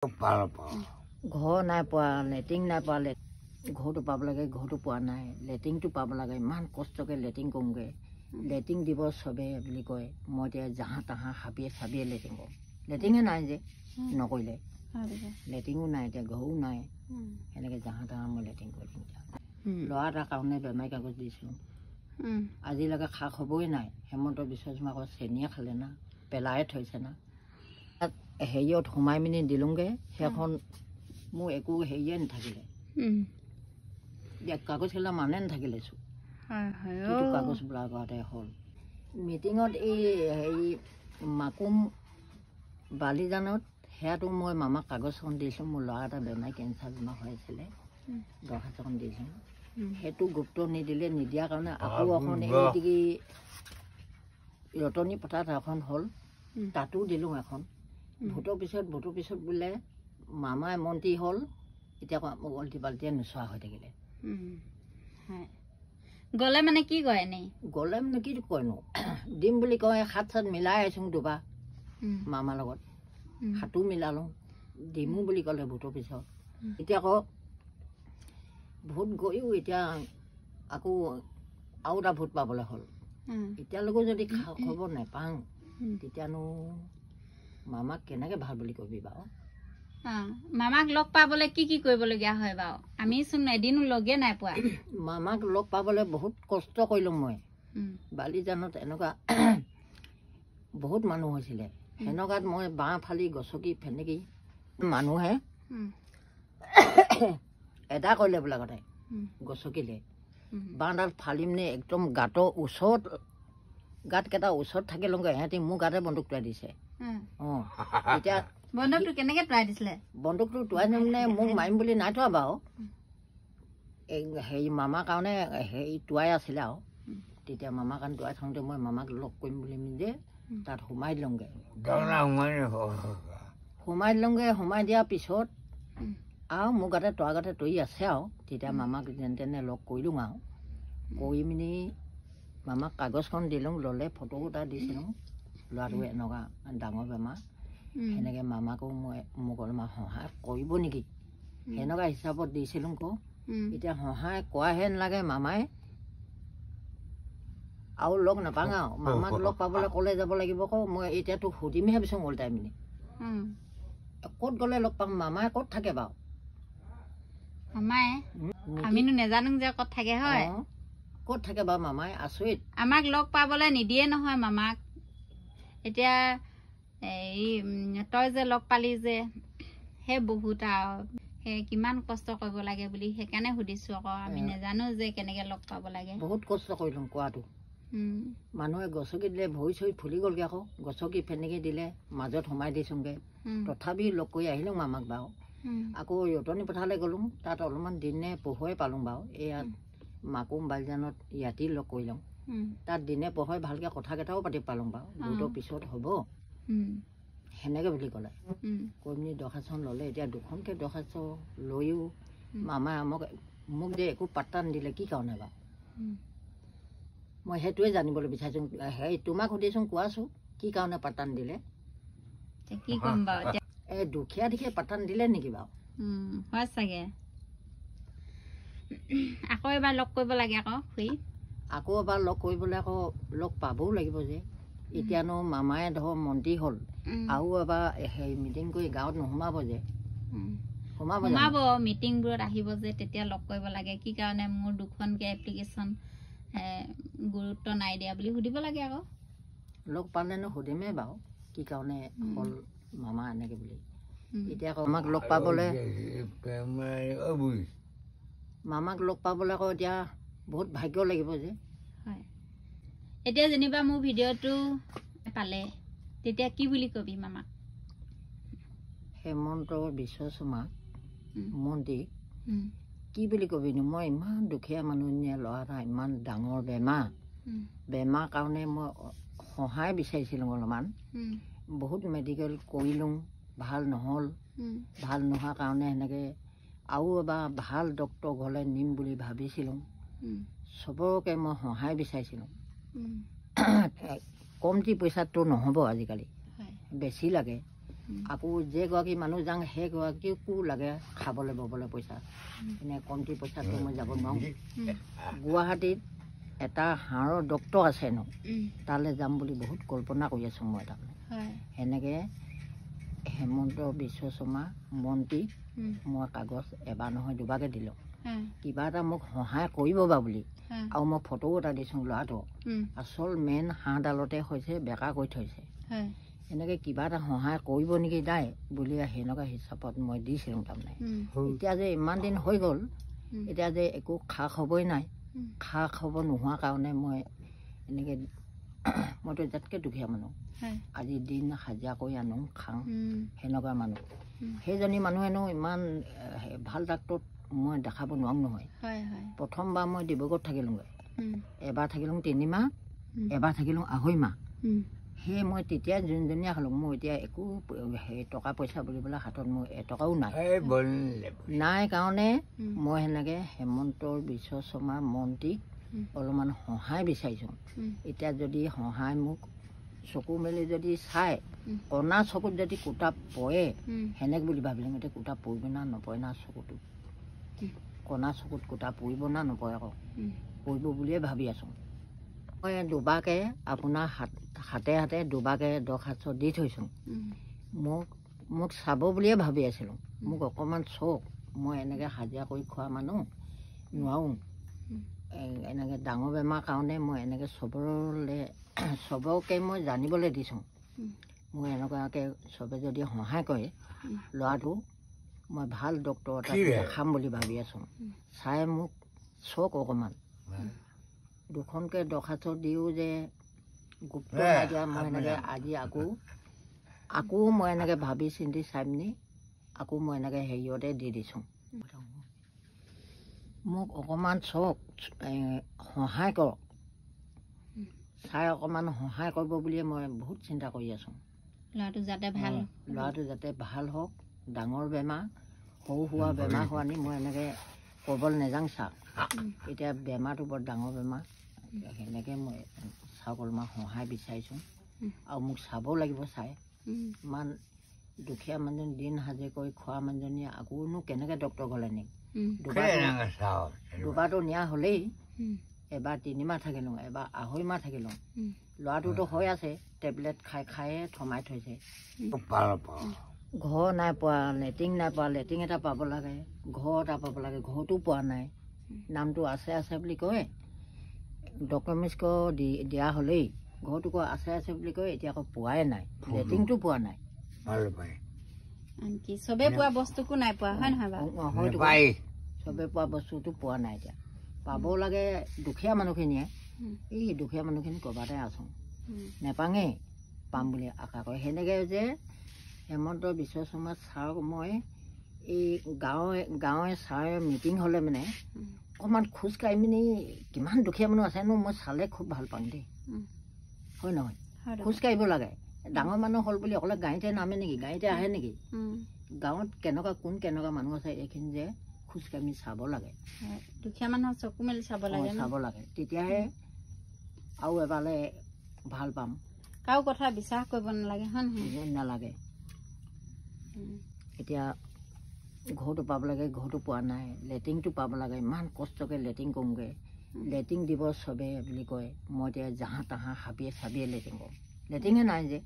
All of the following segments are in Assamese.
ঘৰ নাই পোৱা, লেট্ৰিন নাই পোৱা, ঘৰটো পাব লাগে, ঘৰটো পোৱা নাই, লেট্ৰিনটো পাব লাগে, ইমান কষ্টকৈ লেট্ৰিন কৰোঁগৈ, লেট্ৰিন দিব চবে বুলি কয়। মই এতিয়া জাহা তাহা হাবিয়ে চাবিয়ে লেট্ৰিন কৰোঁ, লেট্ৰিনে নাই যে নকৰিলে, লেট্ৰিনো নাই, এতিয়া ঘৰো নাই, সেনেকৈ জাহা তাহা মই লেট্ৰিন কৰি দিওঁ। ল'ৰা এটাৰ কাৰণে বেমাৰী কাগজ দিছিলোঁ, আজিলৈকে খা খবৰেই নাই। হেমন্ত বিশ্ব শৰ্মা আকৌ চেনিয়ে খালে না, পেলাই থৈছে না। তাত হেৰিয়ত সোমাই মিনি দিলোঁগৈ, সেইখন মোৰ একো হেৰিয়ে নাথাকিলে, কাগজখিলা মানে নাথাকিলেছোঁ, কাগজ বোলা কৰাতে হ'ল। মিটিঙত এই হেৰি মাকুম বালিজানত সেয়াতো মই মামাক কাগজখন দিছোঁ, মোৰ ল'ৰা এটা বেমাৰী কেঞ্চাৰ বেমাৰ হৈ আছিলে, দৰখাস্তখন দিছোঁ। সেইটো গুৰুত্ব নিদিলে, নিদিয়াৰ কাৰণে আকৌ এখন এইটিকি ৰতনী পথাৰত এখন হ'ল, তাতো দিলোঁ এখন। ভোটৰ পিছত বোলে মামাই মন্ত্ৰী হ'ল, এতিয়া অল্টি পাল্টিয়ে নোচোৱা হৈ থাকিলে। গ'লে মানে কি কয় এনেই? গ'লে মানে কি কয়নো, দিম বুলি কয়, হাত চাত মিলাই আহিছোঁ দুবাৰ মামাৰ লগত, হাতো মিলালোঁ, দিমো বুলি ক'লে ভোটৰ পিছত। এতিয়া আকৌ ভোট গৈও এতিয়া আকৌ আৰু এটা ভোট পাবলৈ হ'ল, এতিয়ালৈকে যদি খবৰ নাপাওঁ তেতিয়ানো মামাক কেনেকৈ ভাল বুলি কবি বাৰু? মামাক লগ পাবলৈ কি কি কৰিবলগীয়া হয় বাৰু? আমিচোন এদিনো লগে নাই পোৱা। মামাক লগ পাবলৈ বহুত কষ্ট কৰিলোঁ মই। বালিজানত এনেকুৱা বহুত মানুহ হৈছিলে, সেনেকুৱাত মই বাঁহ ফালি গছকি ফেনেকি মানুহে এটা কৰিলে বোলে আগতে গছকিলে, বাঁহডাল ফালিম নে একদম গাঁতৰ ওচৰত, গাঁতকেইটা ওচৰত থাকি লওঁগৈ, সিহঁতি মোৰ গাতে বন্দুক টোৱাই দিছে। এতিয়া বন্দুকটো কেনেকৈ টোৱাই দিছিলে? বন্দুকটো টোৱাই মানে মোক মাৰিম বুলি নাই থোৱা বাৰু, এই হেৰি মামাৰ কাৰণে হেৰি টোৱাই আছিলে আৰু। তেতিয়া মামাৰ কাৰণে টোৱাই থাকোঁতে মই মামাক লগ কৰিম বুলি নিজে তাত সোমাই দিলোঁগৈ। সোমাই দিয়াৰ পিছত আৰু মোৰ গাতে তৰা গাতে তৰি আছে আৰু। তেতিয়া মামাক যেনে তেনে লগ কৰিলোঁ আৰু, কৰি মিনি মামাক কাগজখন দিলোঁ, ল'লে ফটো এটা দিছিলোঁ, ল'ৰাটো এনেকুৱা ডাঙৰ বেমাৰ, সেনেকৈ মামাকো মোক অলপমান সহায় কৰিব নেকি সেনেকুৱা হিচাপত দিছিলোঁ আকৌ। এতিয়া সহায় কৰাহে নালাগে মামাই, আৰু লগ নাপাওঁ আৰু। মামাক লগ পাবলৈ ক'লে যাব লাগিব আকৌ, মই এতিয়াতো সুধিমহে ভাবিছোঁ ওলটাই মিনি, ক'ত গ'লে লগ পাম? মামাই ক'ত থাকে বাৰু? মামাই আমিনো নেজানো যে ক'ত থাকে। হয়, ক'ত থাকে বাৰু মামাই? আচৰিত, আমাক লগ পাবলৈ নিদিয়ে নহয় মামাক। এতিয়া এই তই যে লগ পালি যে, সেই বহুত আৰু সেই কিমান কষ্ট কৰিব লাগে বুলি সেইকাৰণে সুধিছোঁ আকৌ। আমি নেজানো যে কেনেকৈ লগ পাব লাগে। বহুত কষ্ট কৰিলোঁ কোৱাটো। মানুহে গছকি দিলে ভৰি চৰি ফুলি গ'লগৈ আকৌ, গছকি ফেনেকি দিলে, মাজত সোমাই দিছোঁগৈ, তথাপি লগ কৰি আহিলোঁ মামাক বাৰু। আকৌ ৰতনী পথাৰলৈ গ'লোঁ, তাত অলপমান দিনে পোহৰে পালোঁ বাৰু। এয়াত মাকুম বালিজানত ইয়াতেই লগ কৰি লওঁ, তাত দিনে পোহৰে ভালকৈ কথা কেইটাও পাতি পালোঁ বাৰু। ভোটৰ পিছত হ'ব সেনেকৈ বুলি ক'লে, কৈ পিনি দৰখাস্তখন ল'লে। এতিয়া দুখনকৈ দৰখাস্ত লৈও মামাই মোক যে একো পাত্তা নিদিলে কি কাৰণে বাৰু? মই সেইটোৱে জানিবলৈ বিচাৰিছোঁ। হেৰি তোমাক সুধিছোঁ, কোৱাচোন কি কাৰণে পাত্তা নিদিলে? কি ক'ম বাৰু? এই দুখীয়া দেখিয়ে পাত্তা নিদিলে নেকি বাৰু? হয় চাগে। আকৌ এবাৰ লগ কৰিব লাগে আকৌ খুৰী। আকৌ এবাৰ লগ কৰিবলৈ আকৌ লগ পাবও লাগিব যে। এতিয়ানো মামাই ধৰ মন্ত্ৰী হ'ল, আৰু এবাৰ হেৰি মিটিং কৰি গাঁৱত নোসোমাব যে? সোমাব মিটিংবোৰত আহিব যে, তেতিয়া লগ কৰিব লাগে। কি কাৰণে মোৰ দুখনকৈ এপ্লিকেশ্যন গুৰুত্ব নাই দিয়া বুলি সুধিব লাগে আকৌ। লগ পালেনো সুধিমেই বাৰু কি কাৰণে হ'ল মামা এনেকৈ বুলি। এতিয়া আকৌ মামাক লগ পাবলৈ আকৌ এতিয়া বহুত ভাগ্য লাগিব যে। হয়, এতিয়া যেনিবা মোৰ ভিডিঅ'টো পালে তেতিয়া কি বুলি কবি মামাক? হেমন্ত বিশ্ব শৰ্মা মন্ত্ৰী কি বুলি কবিনো? মই ইমান দুখীয়া মানুহজনীয়ে, ল'ৰা এটা ইমান ডাঙৰ বেমাৰ কাৰণে মই সহায় বিচাৰিছিলোঁ অলপমান। বহুত মেডিকেল কৰিলোঁ, ভাল নহ'ল। ভাল নোহোৱাৰ কাৰণে সেনেকৈ আৰু এবাৰ ভাল ডক্তৰ ঘৰলৈ নিম বুলি ভাবিছিলোঁ। চবকে মই সহায় বিচাৰিছিলোঁ। কমটি পইচাততো নহ'ব আজিকালি, বেছি লাগে। আকৌ যেগৰাকী মানুহ যাওঁ সেইগৰাকীকো লাগে খাবলৈ ববলৈ পইচা এনে কমটি পইচাটো মই যাব নোৱাৰোঁ গুৱাহাটীত এটা হাড়ৰ ডক্তৰ আছে ন তালৈ যাম বুলি বহুত কল্পনা কৰি আছোঁ মই তাৰমানে সেনেকৈ হেমন্ত বিশ্ব শৰ্মা মন্ত্ৰী মই কাগজ এবাৰ নহয় দুবাৰকৈ দিলোঁ কিবা এটা মোক সহায় কৰিব বা বুলি আৰু মই ফটোও এটা দিছোঁ ল'ৰাটো আচল মেইন হাঁহডালতে হৈছে বেকা কৰি থৈছে এনেকৈ কিবা এটা সহায় কৰিব নেকি দাই বুলি সেনেকুৱা হিচাপত মই দিছিলোঁ তাৰমানে এতিয়া যে ইমান দিন হৈ গ'ল এতিয়া যে একো খা খবৰেই নাই খা খবৰ নোহোৱা কাৰণে মই এনেকৈ মইতো যাতকৈ দুখীয়া মানুহ আজি দিন হাজিৰা কৰি আনো খাওঁ সেনেকুৱা মানুহ সেইজনী মানুহেনো ইমান ভাল ডাক্তৰত মই দেখাব নোৱাৰোঁ নহয় প্ৰথমবাৰ মই ডিব্ৰুগড়ত থাকিলোঁগৈ এবাৰ থাকিলোঁ 3 মাহ এবাৰ থাকিলোঁ 2.5 মাহ সেই মই তেতিয়া যোনজনীয়া হ'লোঁ মোৰ এতিয়া একো সেই টকা পইচা বুলিবলৈ হাতত মোৰ এটকাও নাই কাৰণে মই সেনেকৈ হেমন্ত বিশ্ব শৰ্মা মন্ত্ৰীক অলপমান সহায় বিচাৰিছোঁ এতিয়া যদি সহায় মোক চকু মেলি যদি চাই কণা চকুত যদি কুটা পৰে সেনেক বুলি ভাবিলোঁ এতিয়া কুটা পৰিব না নপৰে না চকুটো কণা চকুত কুটা পৰিব না নপৰে আকৌ পৰিব বুলিয়ে ভাবি আছোঁ মই দুবাৰকৈ আপোনাৰ হাতে হাতে দুবাৰকৈ দৰখাস্ত দি থৈছোঁ মোক চাব বুলিয়ে ভাবি আছিলোঁ মোক অকণমান চক মই এনেকৈ হাজিৰা কৰি খোৱা মানুহ নোৱাৰোঁ এনেকৈ ডাঙৰ বেমাৰ কাৰণে মই এনেকৈ চবকে মই জানিবলৈ দিছোঁ মই এনেকুৱাকৈ চবে যদি সহায় কৰে ল'ৰাটো মই ভাল ডক্তৰ এটা দেখাম বুলি ভাবি আছোঁ চাই মোক চক অকণমান দুখনকৈ দৰখাস্ত দিওঁ যে গুপ্ত নাইকিয়া মই এনেকৈ আজি আকৌ মই এনেকৈ ভাবি চিন্তি চাই পিনি আকৌ মই এনেকৈ হেৰিয়তে দি দিছোঁ মোক অকণমান চক সহায় কৰক চাই অকণমান সহায় কৰিব বুলিয়ে মই বহুত চিন্তা কৰি আছোঁ ল'ৰাটো যাতে ভাল হওক ডাঙৰ বেমাৰ সৰু সুৰা বেমাৰ হোৱা নি মই এনেকৈ ক'বলৈ নাযাওঁ চাওক এতিয়া বেমাৰটো বৰ ডাঙৰ বেমাৰ সেনেকৈ মই চাওক অলপমান সহায় বিচাৰিছোঁ আৰু মোক চাব লাগিব চাই ইমান দুখীয়া মানুহজনী দিন হাজিৰা কৰি খোৱা মানুহজনী আকৌনো কেনেকৈ ডক্তৰ গ'লে নি দুবাৰটো নিয়া হ'লেই এবাৰ 3 মাহ থাকিলোঁ এবাৰ 2.5 মাহ থাকিলোঁ ল'ৰাটোতো হৈ আছে টেবলেট খায়ে থমাই থৈছে ঘৰ নাই পোৱা লেট্ৰিন নাই পোৱা লেট্ৰিন এটা পাব লাগে ঘৰ এটা পাব লাগে ঘৰটো পোৱা নাই নামটো আছে বুলি কয় ডকুমেণ্টছ দিয়া হ'লেই ঘৰটো আছে বুলি কয় এতিয়া আকৌ পোৱাই নাই লেট্ৰিনটো পোৱা নাই চবে পোৱা বস্তুকো নাই পোৱা হয় নহয় হয়তো চবে পোৱা বস্তুটো পোৱা নাই এতিয়া পাব লাগে দুখীয়া মানুহখিনিয়ে এই দুখীয়া মানুহখিনি ক'ৰবাতে আছোঁ নেপাঙেই পাম বুলি আশা কৰে সেনেকৈ যে হেমন্ত বিশ্ব শৰ্মা ছাৰক মই এই গাঁৱে ছাৰে মিটিং হ'লে মানে অকণমান খোজকাঢ়ি পিনি কিমান দুখীয়া মানুহ আছেনো মই চালে খুব ভাল পাওঁ দেই হয় নহয় খোজকাঢ়িব লাগে ডাঙৰ মানুহ হ'ল বুলি অকলে গাড়ীতে নামে নেকি গাড়ীতে আহে নেকি গাঁৱত কেনেকুৱা মানুহ আছে এইখিনি যে খোজকাঢ়ি চাব লাগে দুখীয়া মানুহৰ চকু মেলি চাব লাগে তেতিয়াহে আৰু এবাৰলৈ ভাল পাম কাৰো কথা বিশ্বাস কৰিব নালাগে এতিয়া ঘৰটো পাব লাগে ঘৰটো পোৱা নাই লেট্ৰিনটো পাব লাগে ইমান কষ্টকৈ লেট্ৰিন কৰোঁগৈ লেট্ৰিন দিব চবে বুলি কয় মই এতিয়া জাহা তাহা হাবিয়ে লেট্ৰিন কৰোঁ লেট্ৰিনে নাই যে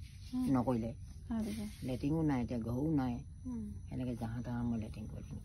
নকৰিলে লেট্ৰিনো নাই এতিয়া ঘৰো নাই সেনেকৈ জাহা তাহা মই লেট্ৰিন কৰিম